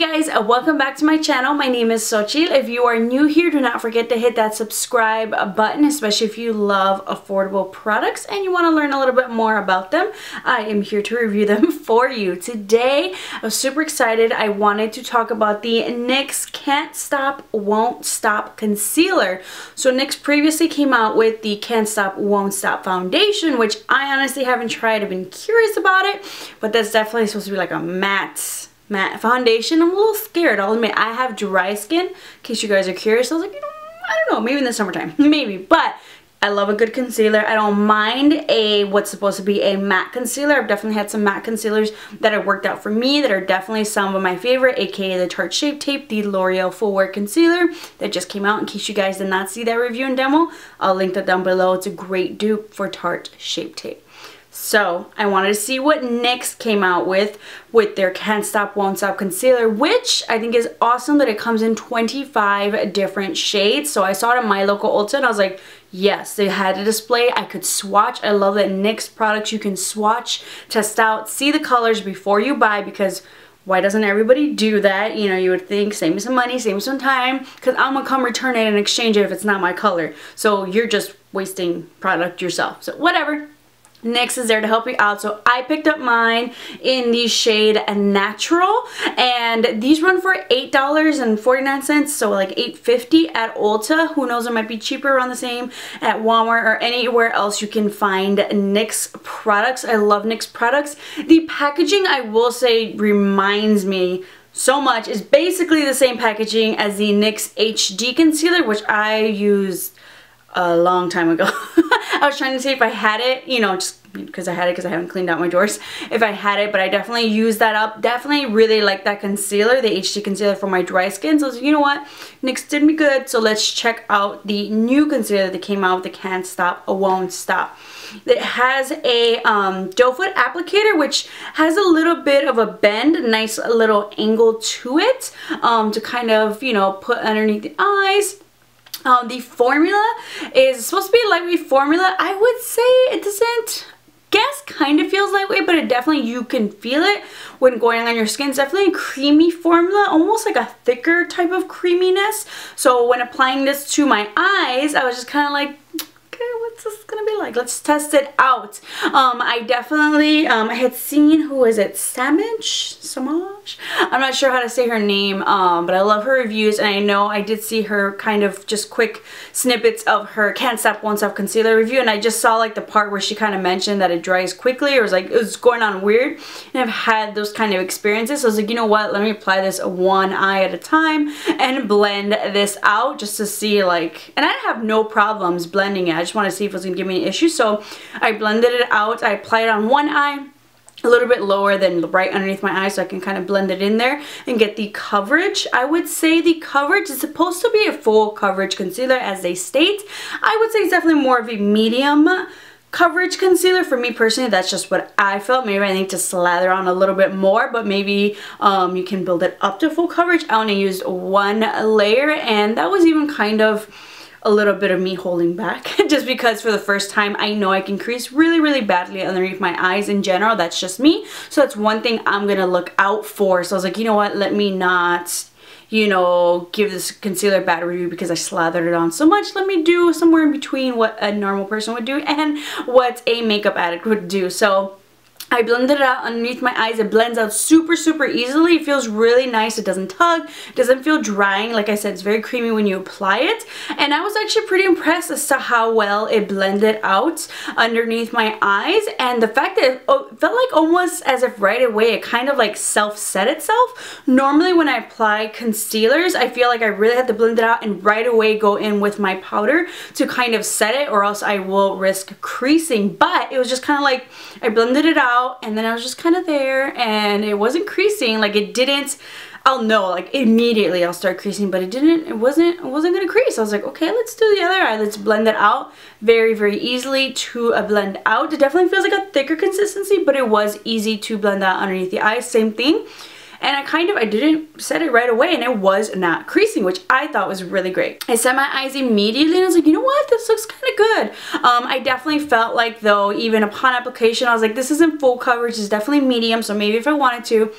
guys, welcome back to my channel. My name is Xochitl. If you are new here, do not forget to hit that subscribe button, especially if you love affordable products and you want to learn a little bit more about them. I am here to review them for you. Today, I was super excited. I wanted to talk about the NYX Can't Stop, Won't Stop Concealer. So NYX previously came out with the Can't Stop, Won't Stop Foundation, which I honestly haven't tried. I've been curious about it, but that's definitely supposed to be like a matte foundation. I'm a little scared, I'll admit. I have dry skin, in case you guys are curious. I was like, you know, I don't know, maybe in the summertime, maybe, but I love a good concealer. I don't mind what's supposed to be a matte concealer. I've definitely had some matte concealers that have worked out for me that are definitely some of my favorite, aka the Tarte Shape Tape, the L'Oreal Full Wear Concealer that just came out. In case you guys did not see that review and demo, I'll link that down below. It's a great dupe for Tarte Shape Tape. So I wanted to see what NYX came out with their Can't Stop, Won't Stop Concealer, which I think is awesome that it comes in 25 different shades. So I saw it at my local Ulta and I was like, yes, they had a display. I could swatch. I love that NYX products you can swatch, test out, see the colors before you buy, because why doesn't everybody do that? You know, you would think, save me some money, save me some time, because I'm gonna come return it and exchange it if it's not my color. So you're just wasting product yourself. So whatever. NYX is there to help you out. So I picked up mine in the shade Natural, and these run for $8.49, so like $8.50 at Ulta. Who knows, it might be cheaper, around the same at Walmart or anywhere else you can find NYX products. I love NYX products. The packaging, I will say, reminds me so much. Is basically the same packaging as the NYX HD concealer, which I used a long time ago. I was trying to see if I had it, you know, just because I had it because I haven't cleaned out my drawers, if I had it, but I definitely used that up. Definitely really like that concealer, the HD concealer for my dry skin. So I was like, you know what, NYX did me good, so let's check out the new concealer that came out with the Can't Stop, Won't Stop. It has a doe foot applicator, which has a little bit of a bend, a nice little angle to it, to kind of, you know, put underneath the eyes. The formula is supposed to be a lightweight formula. I would say it doesn't, kind of feels lightweight, but it definitely, you can feel it when going on your skin. It's definitely a creamy formula, almost like a thicker type of creaminess. So when applying this to my eyes, I was just kind of like, okay, what's this gonna be like? Let's test it out. I definitely, I had seen, who is it, Samaj? I'm not sure how to say her name, but I love her reviews, and I know I did see her kind of just quick snippets of her Can't Stop, Won't Stop Concealer review, and I just saw like the part where she kind of mentioned that it dries quickly, or it was going on weird, and I've had those kind of experiences. So I was like, you know what, let me apply this one eye at a time and blend this out just to see, like, and I have no problems blending it. I just want to see if it was going to give me an issue. So I blended it out. I applied it on one eye, a little bit lower than right underneath my eye, so I can kind of blend it in there and get the coverage. I would say the coverage is supposed to be a full coverage concealer, as they state. I would say it's definitely more of a medium coverage concealer. For me personally, that's just what I felt. Maybe I need to slather on a little bit more, but maybe you can build it up to full coverage. I only used one layer, and that was even kind of a little bit of me holding back, just because for the first time I know I can crease really badly underneath my eyes in general. That's just me, so that's one thing I'm gonna look out for. So I was like, you know what, let me not, you know, give this concealer a bad review because I slathered it on so much. Let me do somewhere in between what a normal person would do and what a makeup addict would do. So I blended it out underneath my eyes. It blends out super easily. It feels really nice. It doesn't tug. It doesn't feel drying. Like I said, it's very creamy when you apply it. And I was actually pretty impressed as to how well it blended out underneath my eyes. And the fact that it felt like almost as if right away it kind of like self-set itself. Normally when I apply concealers, I feel like I really have to blend it out and right away go in with my powder to kind of set it, or else I will risk creasing. But it was just kind of like I blended it out, and then I was just kind of there, and it wasn't creasing. Like, it didn't, I'll know, like, immediately I'll start creasing, but it wasn't gonna crease. I was like, okay, let's do the other eye. Let's blend it out very easily to blend out. It definitely feels like a thicker consistency, but it was easy to blend out underneath the eyes. Same thing. And I didn't set it right away, and it was not creasing, which I thought was really great. I set my eyes immediately, and I was like, you know what, this looks kind of good. I definitely felt like, though, even upon application, I was like, this isn't full coverage, it's definitely medium, so maybe if I wanted to,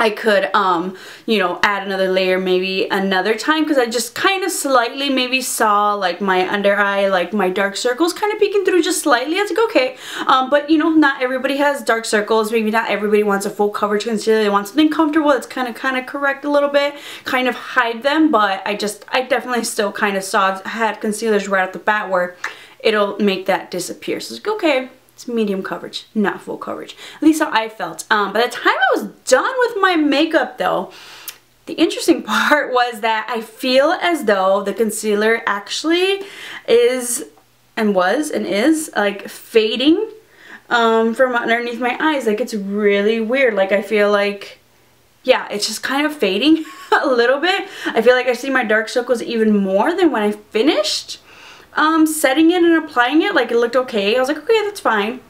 I could, you know, add another layer maybe another time, because I just kind of slightly maybe saw like my under eye, like my dark circles kind of peeking through just slightly. I was like, okay, but you know, not everybody has dark circles. Maybe not everybody wants a full coverage concealer. They want something comfortable that's kind of correct a little bit, kind of hide them. But I definitely still kind of saw, had concealers right off the bat where it'll make that disappear. So it's like, okay, it's medium coverage, not full coverage. At least how I felt. By the time I was done with my makeup though, the interesting part was that I feel as though the concealer actually is and was and is like fading from underneath my eyes. Like, it's really weird. Like, I feel like, yeah, it's just kind of fading a little bit. I feel like I see my dark circles even more than when I finished setting it and applying it. Like, it looked okay. I was like, okay, that's fine.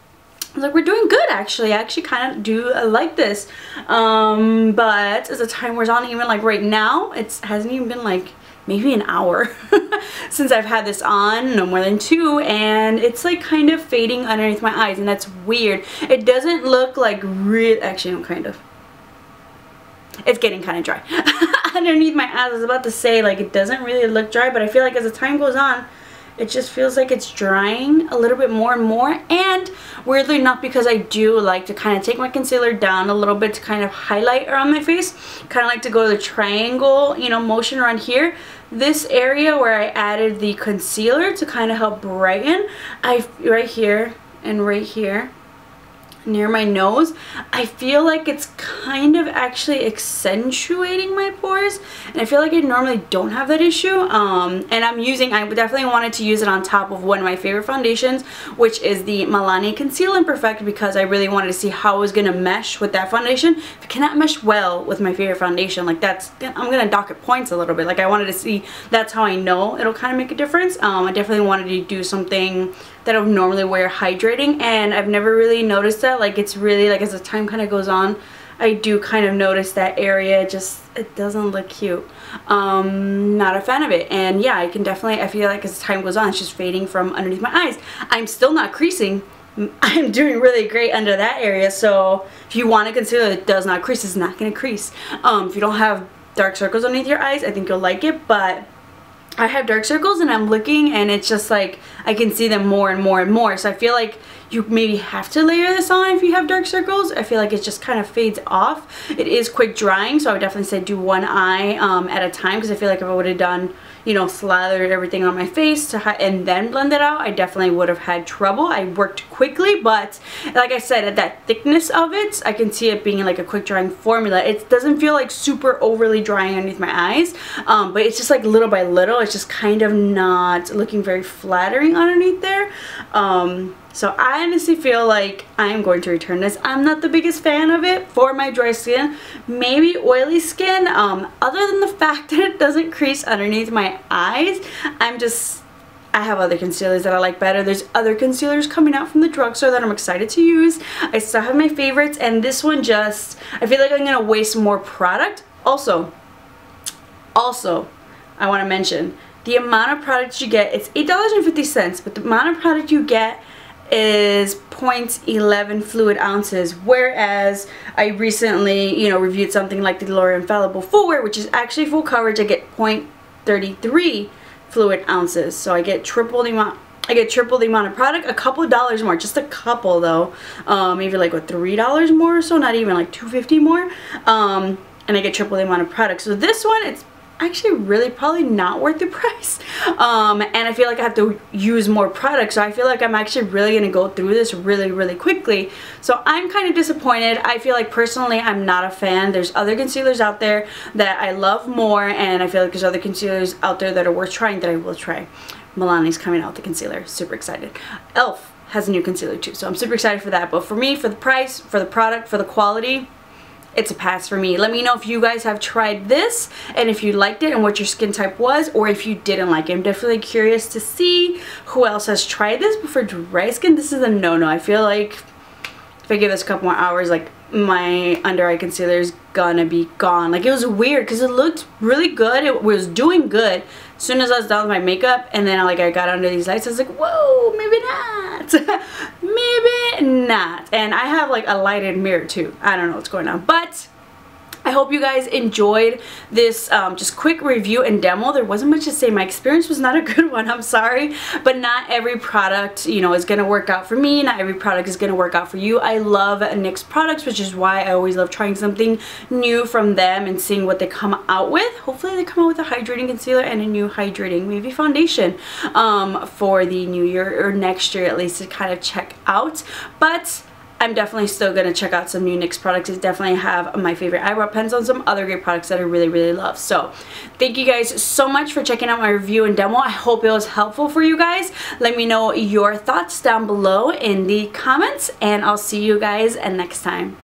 I was like, we're doing good actually. I actually kind of do like this. But as the time wears on, even like right now, it hasn't even been like maybe an hour since I've had this on, no more than 2, and it's like kind of fading underneath my eyes, and that's weird. It doesn't look like real, actually no, kind of. It's getting kind of dry underneath my eyes. I was about to say, like, it doesn't really look dry, but I feel like as the time goes on, it just feels like it's drying a little bit more and more. And weirdly enough, because I do like to kind of take my concealer down a little bit to kind of highlight around my face, kind of like to go to the triangle, you know, motion around here. This area where I added the concealer to kind of help brighten, right here and right here near my nose, I feel like it's kind of actually accentuating my pores, and I feel like I normally don't have that issue. And I definitely wanted to use it on top of one of my favorite foundations, which is the Milani Conceal and Perfect, because I really wanted to see how it was going to mesh with that foundation. If it cannot mesh well with my favorite foundation, like, I'm going to dock it points a little bit. Like, I wanted to see, that's how I know it'll kind of make a difference. I definitely wanted to do something that I would normally wear hydrating, and I've never really noticed that. Like, it's really, like, as the time kind of goes on, I do kind of notice that area just, it doesn't look cute. Not a fan of it. And yeah, I feel like as time goes on, it's just fading from underneath my eyes. I'm still not creasing. I'm doing really great under that area. So if you want a concealer that does not crease, it's not going to crease. If you don't have dark circles underneath your eyes, I think you'll like it. But I have dark circles, and I'm looking, and it's just like I can see them more and more and more. So I feel like you maybe have to layer this on if you have dark circles. I feel like it just kind of fades off. It is quick drying, so I would definitely say do one eye at a time, because I feel like if I would have done, you know, slathered everything on my face and then blend it out, I definitely would have had trouble. I worked quickly, but like I said, at that thickness of it, I can see it being like a quick drying formula. It doesn't feel like super overly drying underneath my eyes, but it's just like little by little, it's just kind of not looking very flattering underneath there. So I honestly feel like I am going to return this. I'm not the biggest fan of it for my dry skin, maybe oily skin. Other than the fact that it doesn't crease underneath my eyes, I have other concealers that I like better. There's other concealers coming out from the drugstore that I'm excited to use. I still have my favorites, and this one just, I feel like I'm gonna waste more product. Also, I want to mention the amount of product you get. It's $8.50, but the amount of product you get is 0.11 fluid ounces, whereas I recently, you know, reviewed something like the L'Oreal Infallible Full Wear, which is actually full coverage. I get 0.33 fluid ounces, so I get triple the amount. I get triple the amount of product, a couple of dollars more, just a couple though, maybe like what, $3 more or so, not even, like $2.50 more, and I get triple the amount of product. So this one, it's actually really probably not worth the price, and I feel like I have to use more product, so I feel like I'm actually really gonna go through this really quickly. So I'm kind of disappointed. I feel like personally I'm not a fan. There's other concealers out there that I love more, and I feel like there's other concealers out there that are worth trying that I will try. Milani's coming out with the concealer, super excited. ELF has a new concealer too, so I'm super excited for that. But for me, for the price, for the product, for the quality, it's a pass for me. Let me know if you guys have tried this and if you liked it and what your skin type was, or if you didn't like it. I'm definitely curious to see who else has tried this, but for dry skin, this is a no-no. I feel like if I give this a couple more hours, like, my under eye concealer is gonna be gone. Like, it was weird because it looked really good. It was doing good as soon as I was done with my makeup, and then I got under these lights. I was like, whoa, maybe not. Maybe not. And I have like a lighted mirror too. I don't know what's going on, but I hope you guys enjoyed this just quick review and demo. There wasn't much to say. My experience was not a good one, I'm sorry, but not every product, you know, is going to work out for me. Not every product is going to work out for you. I love NYX products, which is why I always love trying something new from them and seeing what they come out with. Hopefully they come out with a hydrating concealer and a new hydrating, maybe foundation for the new year or next year at least, to kind of check out. But I'm definitely still going to check out some new NYX products. I definitely have my favorite eyebrow pencil and some other great products that I really love. So thank you guys so much for checking out my review and demo. I hope it was helpful for you guys. Let me know your thoughts down below in the comments, and I'll see you guys next time.